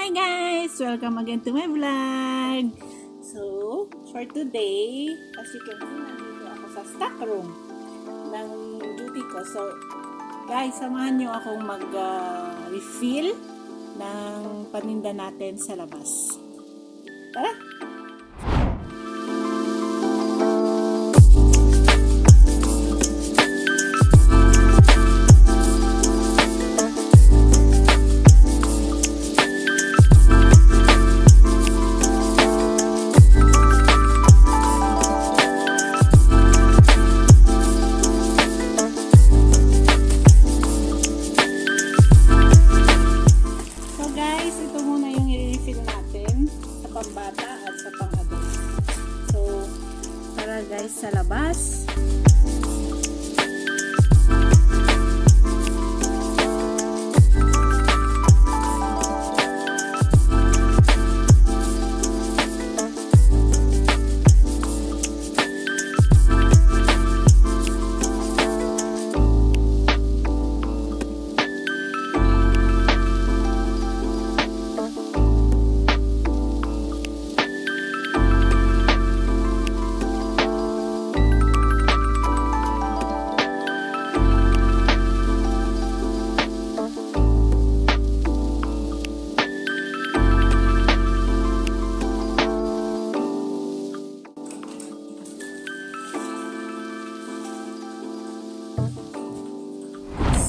Hi guys! Welcome again to my vlog! So, for today, as you can see, nandito ako sa stock room ng duty ko. So, guys, samahan nyo akong mag-refill ng paninda natin sa labas. Tara! Pambata at sa pang-adult. So, tara guys sa labas.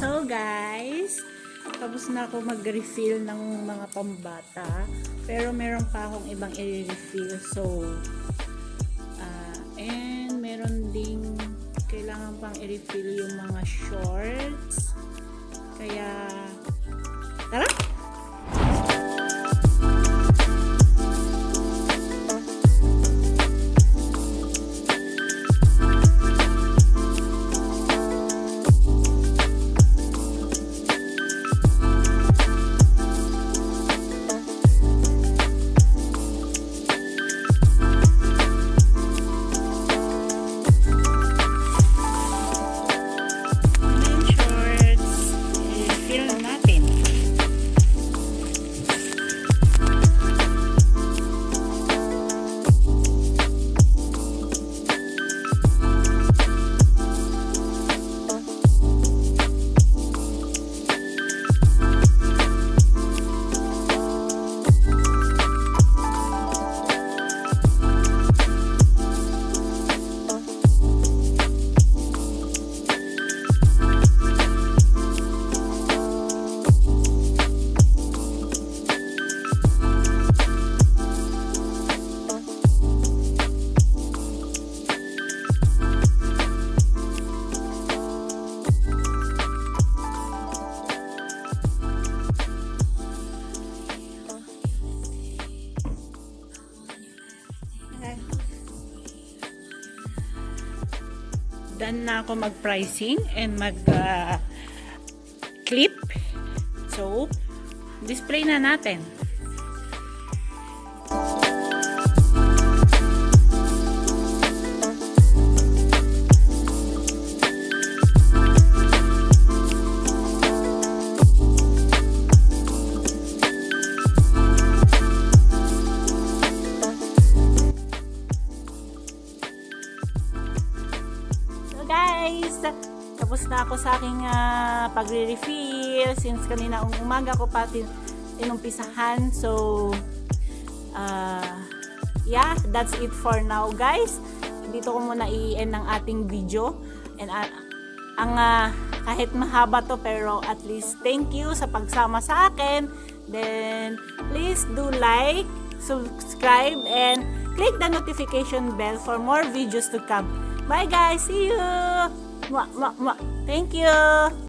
So guys, tapos na ako mag-refill ng mga pambata, pero meron pa akong ibang i-refill. So and meron ding kailangan pang i-refill yung mga shorts, kaya tara! Done na ako mag-pricing and mag-clip. So, display na natin. Guys, tapos na ako sa aking pagre-refill since kanina umaga ko pa inumpisahan. So yeah, that's it for now guys. Dito ko muna i-end ng ating video, and kahit mahaba to, pero at least thank you sa pagsama sa akin. Then please do like, subscribe, and click the notification bell for more videos to come. Bye guys, see you. Thank you.